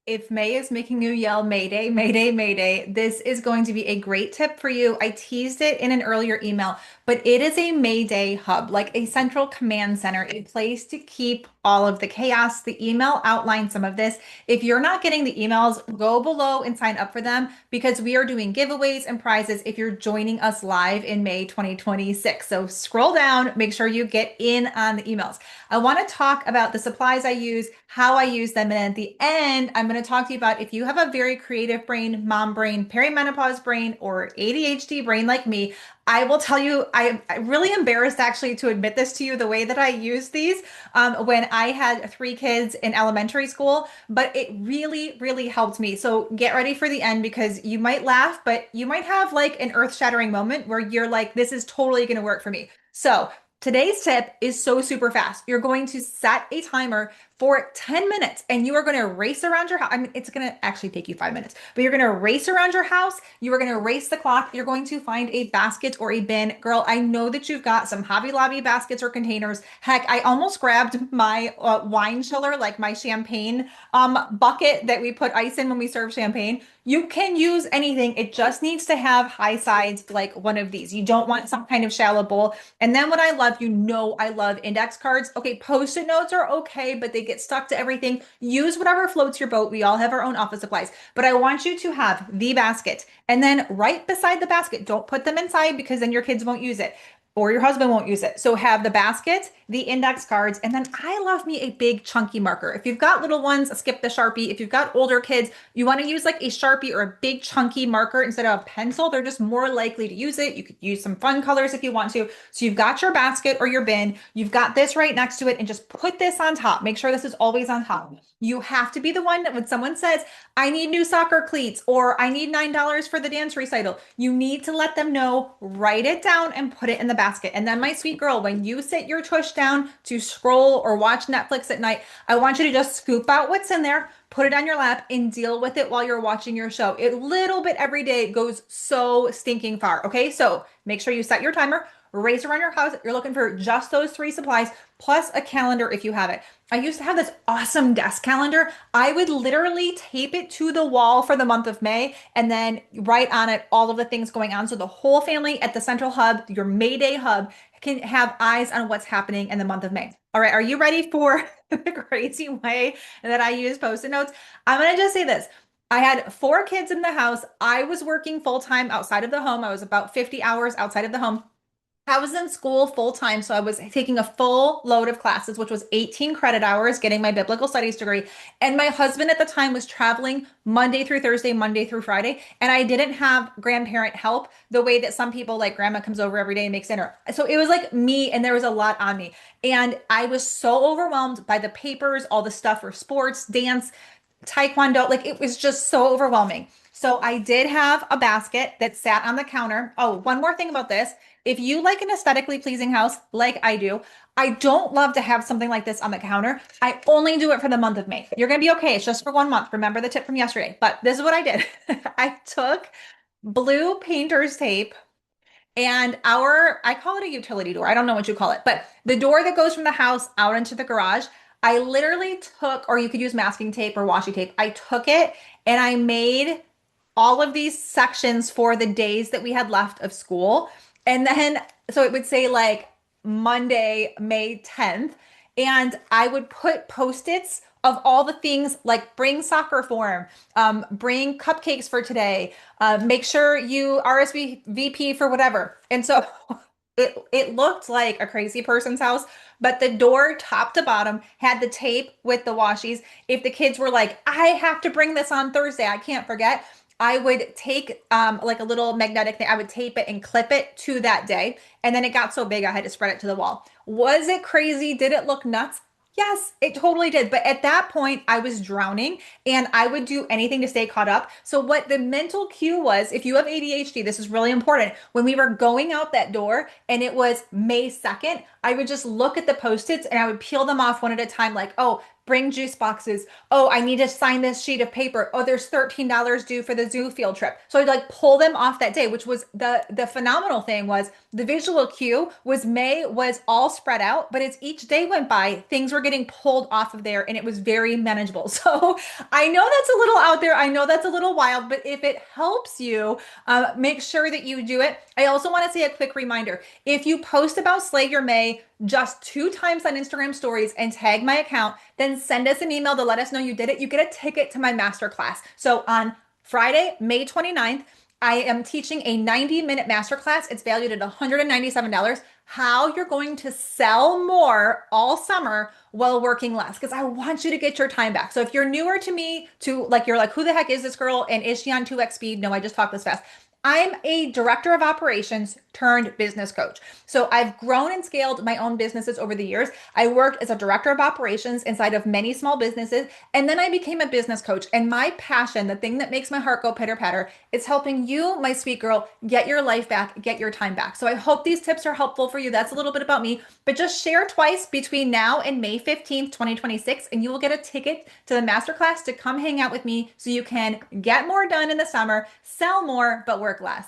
If May is making you yell Mayday, Mayday, Mayday, this is going to be a great tip for you. I teased it in an earlier email, but it is a Mayday hub, like a central command center, a place to keep all of the chaos. The email outlines some of this. If you're not getting the emails, go below and sign up for them because we are doing giveaways and prizes if you're joining us live in May 2026. So scroll down, make sure you get in on the emails. I want to talk about the supplies I use, how I use them, and at the end, I'm going to talk to you about if you have a very creative brain, mom brain, perimenopause brain, or ADHD brain like me. I will tell you, I'm really embarrassed actually to admit this to you, the way that I use these when I had three kids in elementary school, but it really, really helped me. So get ready for the end because you might laugh, but you might have like an earth-shattering moment where you're like, this is totally going to work for me. So today's tip is so super fast. You're going to set a timer for 10 minutes and you are going to race around your house. I mean, it's going to actually take you 5 minutes, but you're going to race around your house. You are going to race the clock. You're going to find a basket or a bin. Girl, I know that you've got some Hobby Lobby baskets or containers. Heck, I almost grabbed my wine chiller, like my champagne bucket that we put ice in when we serve champagne. You can use anything. It just needs to have high sides like one of these. You don't want some kind of shallow bowl. And then what I love, I love index cards. Okay, post-it notes are okay, but they get stuck to everything. Use whatever floats your boat. We all have our own office supplies. But I want you to have the basket. And then right beside the basket, don't put them inside because then your kids won't use it or your husband won't use it. So have the basket, the index cards, and then I love me a big chunky marker. If you've got little ones, skip the Sharpie. If you've got older kids, you want to use like a Sharpie or a big chunky marker instead of a pencil. They're just more likely to use it. You could use some fun colors if you want to. So you've got your basket or your bin, you've got this right next to it, and just put this on top. Make sure this is always on top. You have to be the one that when someone says, I need new soccer cleats or I need $9 for the dance recital, you need to let them know, write it down and put it in the basket. And then, my sweet girl, when you sit your tush down to scroll or watch Netflix at night, I want you to just scoop out what's in there, put it on your lap, and deal with it while you're watching your show. A little bit every day goes so stinking far. Okay, so make sure you set your timer. Race around your house. You're looking for just those three supplies plus a calendar if you have it. I used to have this awesome desk calendar. I would literally tape it to the wall for the month of May and then write on it all of the things going on. So the whole family at the central hub, your May Day hub, can have eyes on what's happening in the month of May. All right, are you ready for the crazy way that I use post-it notes? I'm going to just say this. I had four kids in the house. I was working full time outside of the home. I was about 50 hours outside of the home. I was in school full time, so I was taking a full load of classes, which was 18 credit hours, getting my biblical studies degree. And my husband at the time was traveling Monday through Thursday, Monday through Friday. And I didn't have grandparent help the way that some people, like grandma, comes over every day and makes dinner. So it was like me, and there was a lot on me. And I was so overwhelmed by the papers, all the stuff for sports, dance, taekwondo. Like it was just so overwhelming. So I did have a basket that sat on the counter. Oh, one more thing about this. If you like an aesthetically pleasing house, like I do, I don't love to have something like this on the counter. I only do it for the month of May. You're going to be okay. It's just for 1 month. Remember the tip from yesterday. But this is what I did. I took blue painter's tape and I call it a utility door. I don't know what you call it, but the door that goes from the house out into the garage, I literally took, or you could use masking tape or washi tape. I took it and I made all of these sections for the days that we had left of school. And then, so it would say like Monday, May 10th. And I would put post-its of all the things like bring soccer form, bring cupcakes for today, make sure you RSVP for whatever. And so it looked like a crazy person's house, but the door top to bottom had the tape with the washies. If the kids were like, I have to bring this on Thursday, I can't forget, I would take like a little magnetic thing, I would tape it and clip it to that day. And then it got so big, I had to spread it to the wall. Was it crazy? Did it look nuts? Yes, it totally did. But at that point, I was drowning and I would do anything to stay caught up. So, what the mental cue was, if you have ADHD, this is really important. When we were going out that door and it was May 2nd, I would just look at the post-its and I would peel them off one at a time, like, oh, bring juice boxes. Oh, I need to sign this sheet of paper. Oh, there's $13 due for the zoo field trip. So I'd like pull them off that day, which was the phenomenal thing was the visual cue was May was all spread out, but as each day went by, things were getting pulled off of there and it was very manageable. So I know that's a little out there. I know that's a little wild, but if it helps you, make sure that you do it. I also want to say a quick reminder. If you post about Slay Your May just 2 times on Instagram stories and tag my account, then send us an email to let us know you did it. You get a ticket to my masterclass. So on Friday, May 29th, I am teaching a 90-minute masterclass. It's valued at $197. How you're going to sell more all summer while working less. Because I want you to get your time back. So if you're newer to me, you're like, who the heck is this girl? And is she on 2x speed? No, I just talk this fast. I'm a director of operations turned business coach. So I've grown and scaled my own businesses over the years. I worked as a director of operations inside of many small businesses, and then I became a business coach. And my passion, the thing that makes my heart go pitter patter, is helping you, my sweet girl, get your life back, get your time back. So I hope these tips are helpful for you. That's a little bit about me, but just share twice between now and May 15th, 2026, and you will get a ticket to the masterclass to come hang out with me so you can get more done in the summer, sell more, but work less.